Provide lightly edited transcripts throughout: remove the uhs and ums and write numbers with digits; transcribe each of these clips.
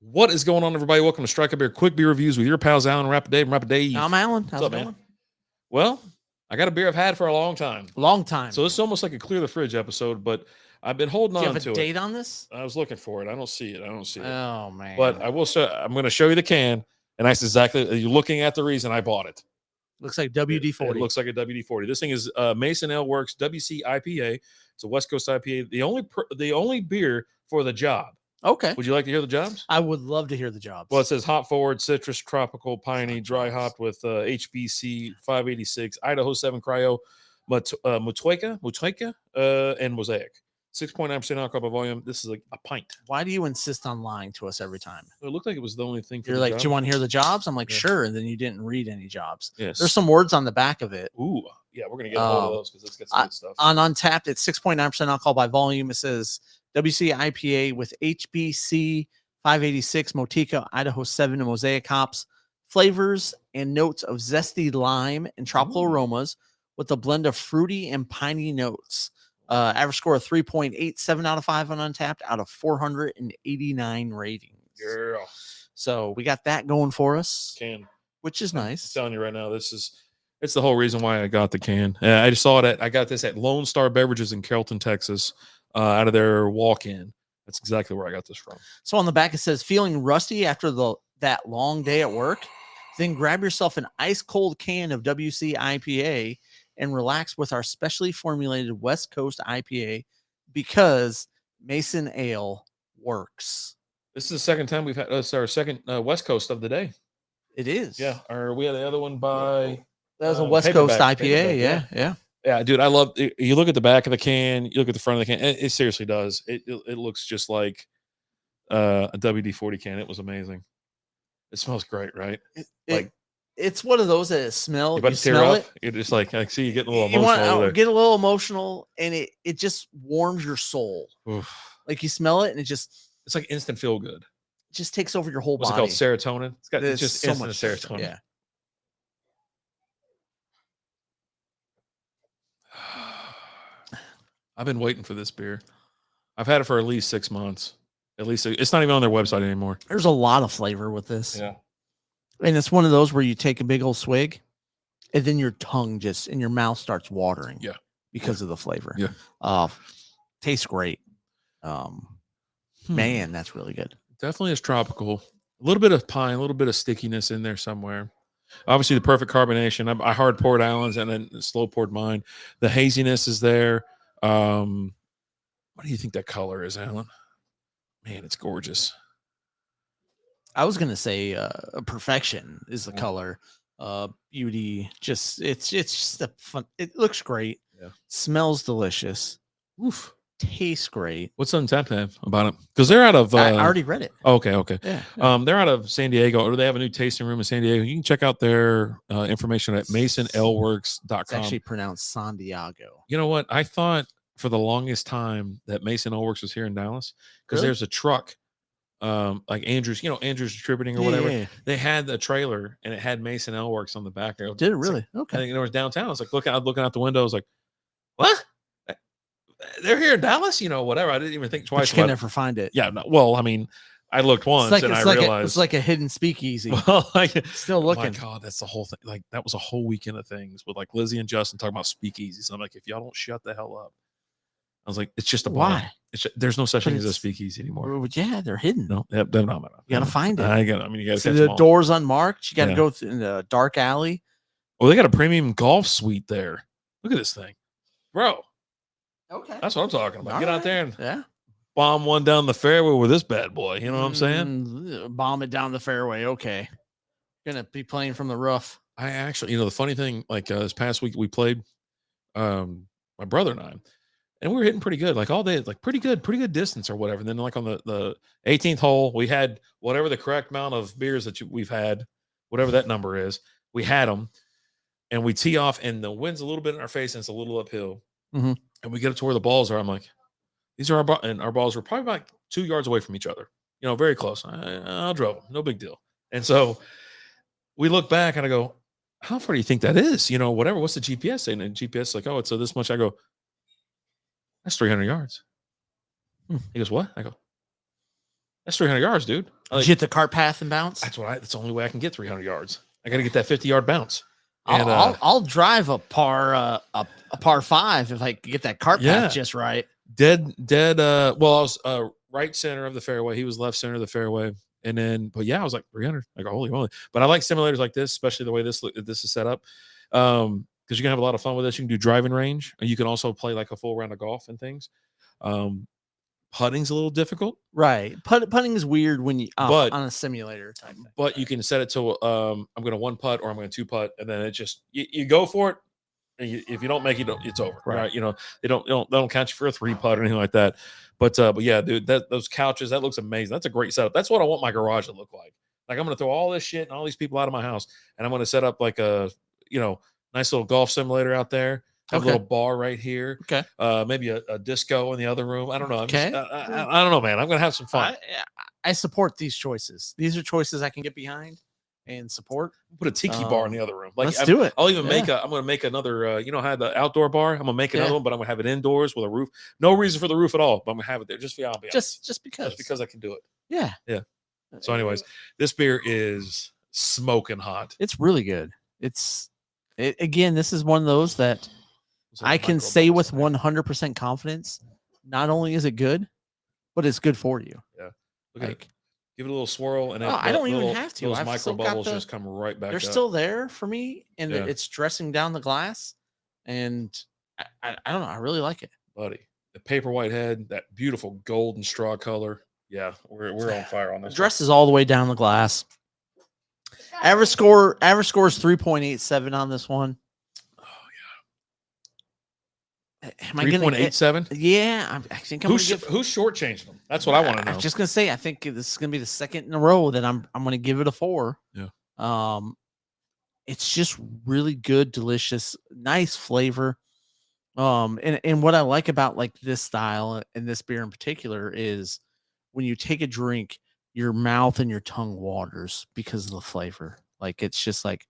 What is going on, everybody? Welcome to Strikeout Beer Quick Beer Reviews with your pals Alan, Rapid Dave, and Rapid Dave. I'm Alan. How's What's up, it going? man? Well, I got a beer I've had for a long time. Long time. So this is almost like a clear the fridge episode, but I've been holding Do you on have to a it. date on this? I was looking for it. I don't see it. Oh man! But I will show. I'm going to show you the can, and that's exactly. You're looking at the reason I bought it. Looks like WD-40. It looks like a WD-40. This thing is Mason Ale Works WC-IPA. It's a West Coast IPA. The only beer for the job. Okay. Would you like to hear the jobs? I would love to hear the jobs. Well, it says hop forward, citrus, tropical, piney, dry hopped with HBC 586, Idhaho 7 cryo, Motueka, and Mosaic. 6.9% alcohol by volume. This is like a pint. Why do you insist on lying to us every time? It looked like it was the only thing. You're like, job. do you want to hear the jobs? I'm like, Yeah. Sure. And then you didn't read any jobs. Yes. There's some words on the back of it. Ooh, yeah, we're gonna get a hold of those because it's got some good stuff. On Untapped, it's 6.9% alcohol by volume. It says WC IPA with HBC 586, Motueka, Idhaho 7, and Mosaic hops, flavors and notes of zesty lime and tropical aromas with a blend of fruity and piney notes. Average score of 3.87 out of 5 on Untapped out of 489 ratings. Yeah. So we got that going for us, which is I'm nice. telling you right now, it's the whole reason why I got the can. I just saw it I got this at Lone Star Beverages in Carrollton, Texas, out of their walk-in. That's exactly where I got this from. So on the back, it says, feeling rusty after that long day at work? Then grab yourself an ice cold can of WC IPA and relax with our specially formulated West Coast IPA because Mason Ale works. This is the second time we've had our second West Coast of the day. It is. Yeah. Or we had the other one by that was a West Coast IPA. Paperback, yeah. Dude, I love it. You look at the back of the can, you look at the front of the can. It seriously does. It looks just like a WD-40 can. It was amazing. It smells great, right? It's one of those that smell. You smell it. You're just like, I see you getting a little emotional. Get a little emotional, and it just warms your soul. Oof. Like you smell it, and it's like instant feel good. It just takes over your whole body. What's it called? Serotonin. It's just so instant much serotonin. Yeah. I've been waiting for this beer. I've had it for at least 6 months. At least it's not even on their website anymore. There's a lot of flavor with this. Yeah. And it's one of those where you take a big old swig and then your tongue just in your mouth starts watering. Yeah. Because of the flavor. Yeah. Tastes great. Man, that's really good. Definitely is tropical. A little bit of pine, a little bit of stickiness in there somewhere. Obviously, the perfect carbonation. I hard poured Allen's and then slow poured mine. The haziness is there. What do you think that color is, Alan? Man, it's gorgeous. I was gonna say perfection is the color. Beauty, it's just a fun. It looks great. Yeah. Smells delicious. Oof. Tastes great. What's Untappd have about it? Because they're out of. I already read it. Okay. Yeah. They're out of San Diego, or they have a new tasting room in San Diego. You can check out their information at masonaleworks.com. It's actually pronounced San Diego. You know what? I thought for the longest time that Mason Ale Works was here in Dallas because Really? there's a truck, like Andrew's, Andrew's Distributing or whatever. Yeah. They had the trailer and it had Mason Ale Works on the back there. Did it really? Like, Okay. I think it was downtown. I was like looking out the window. I was like, what? They're here in Dallas, whatever. I didn't even think twice. But you can never find it. Yeah. No, well, I mean, I looked once and I realized it's like a hidden speakeasy. Well, Still looking. Oh my God, that's the whole thing. Like that was a whole weekend of things with like Lizzie and Justin talking about speakeasies. I'm like, if y'all don't shut the hell up, I was like, it's just a bar. Why? There's no such But thing as a speakeasy anymore. Well, yeah, they're hidden. No, they're not. You gotta find it. You gotta See catch the them all. doors unmarked. You gotta Yeah. go in the dark alley. Well, they got a premium golf suite there. Look at this thing, bro. Okay. That's what I'm talking about. All Get out right. there and Yeah. bomb one down the fairway with this bad boy. You know what I'm saying? Bomb it down the fairway. Okay. Gonna be playing from the roof. I actually, the funny thing, like this past week we played, my brother and I, and we were hitting pretty good, like all day, like pretty good distance or whatever. And then like on the 18th hole, we had whatever the correct amount of beers that we've had, whatever that number is, we had them, and we tee off, and the wind's a little bit in our face, and it's a little uphill, and we get up to where the balls are. I'm like, these are and our balls were probably about 2 yards away from each other, very close. I'll drove them, no big deal. And so we look back and I go, how far do you think that is? Whatever. What's the GPS saying? And GPS is like, oh, it's this much. I go, that's 300 yards. He goes, what? I go, that's 300 yards, dude. Like, hit the cart path and bounce. that's the only way I can get 300 yards. I got to get that 50-yard bounce. I'll, And I'll drive a par 5 if I can get that cart path just right. Dead. Well, I was right center of the fairway. He was left center of the fairway. And then, but yeah, I was like 300. Like, holy moly! But I like simulators like this, especially the way this is set up, because you can have a lot of fun with this. You can do driving range, and you can also play like a full round of golf and things. Putting's a little difficult, right? Putting is weird when you but on a simulator type thing. But you can set it to I'm going to 1 putt or I'm going to 2 putt, and then it just you go for it. And if you don't make it, it's over, right? You know, they don't count you for a 3 putt or anything like that. But yeah, dude, those couches, that looks amazing. That's a great setup. That's what I want my garage to look like. Like, I'm going to throw all this shit and all these people out of my house, and I'm going to set up like a nice little golf simulator out there. Have a little bar right here. Okay. Maybe a disco in the other room. I don't know. Okay. I don't know, man. I'm gonna have some fun. I support these choices. These are choices I can get behind and support. Put a tiki bar in the other room. Like, let's do it. I'll even I'm gonna make another. I had the outdoor bar. I'm gonna make another one, but I'm gonna have it indoors with a roof. No reason for the roof at all, but I'm gonna have it there just for the ambiance. Just because. Just because I can do it. Yeah. Yeah. So, anyways, this beer is smoking hot. It's really good. Again, this is one of those that I can say with 100% confidence, not only is it good, but it's good for you. Yeah. Look at it. Give it a little swirl, and I don't even have to. Those micro bubbles just come right back. They're still there for me, and it's dressing down the glass. And I don't know. I really like it, buddy. The paper white head, that beautiful golden straw color. Yeah, we're on fire on this. Dresses all the way down the glass. Average score is 3.87 on this one. Am I 3.87? Yeah, I think I'm who's shortchanging them? That's what I want to know. I'm just gonna say I think this is gonna be the second in a row that I'm gonna give it a 4. Yeah. It's just really good, delicious, nice flavor. And what I like about like this style and this beer in particular is when you take a drink, your mouth and your tongue waters because of the flavor. Like, it's just like,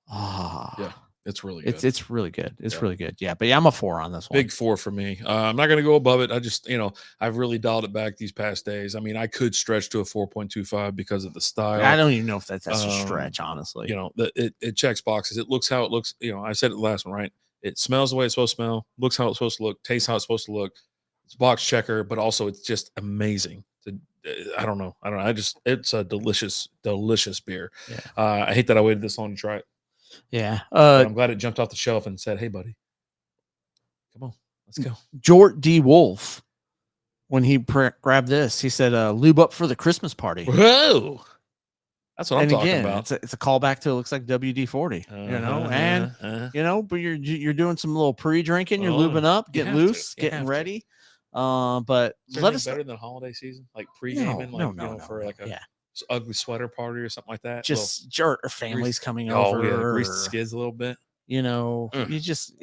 yeah. It's really good. It's really good. It's really good. Yeah. But yeah, I'm a 4 on this one. Big 4 for me. I'm not going to go above it. I just, I've really dialed it back these past days. I mean, I could stretch to a 4.25 because of the style. I don't even know if that's a stretch, honestly. It checks boxes. It looks how it looks. I said it last one, right? It smells the way it's supposed to smell, looks how it's supposed to look, tastes how it's supposed to look. It's a box checker, but also it's just amazing. I don't know. It's a delicious, delicious beer. Yeah. I hate that I waited this long to try it. Yeah. I'm glad it jumped off the shelf and said, "Hey, buddy, come on, let's go." Jort D. Wolf, when he grabbed this, he said, "Lube up for the Christmas party." Whoa, that's what I'm talking about. It's a callback to, it looks like WD-40. But you're doing some little pre-drinking, you're lubing up, getting loose, getting ready. But let us better than holiday season, like pre-gaming, for like a ugly sweater party or something like that. Just or families coming over. Yeah, grease the skids a little bit. You just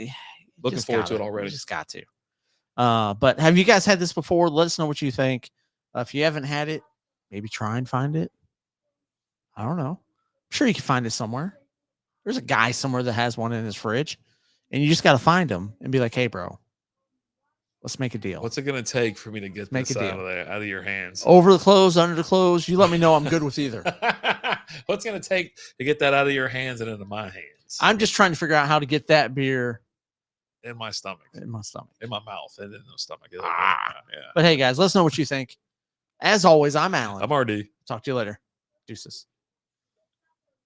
looking forward to it already. You just got to. But have you guys had this before? Let us know what you think. If you haven't had it, maybe try and find it. I don't know. I'm sure you can find it somewhere. There's a guy somewhere that has one in his fridge, and you just got to find him and be like, "Hey, bro, let's make a deal." What's it going to take for me to get this out of your hands? Over the clothes, under the clothes. You let me know. I'm good with either. What's it going to take to get that out of your hands and into my hands? I'm just trying to figure out how to get that beer in my stomach. In my stomach. In my mouth. And in the stomach. Yeah. But hey, guys, let us know what you think. As always, I'm Alan. I'm RD. Talk to you later. Deuces.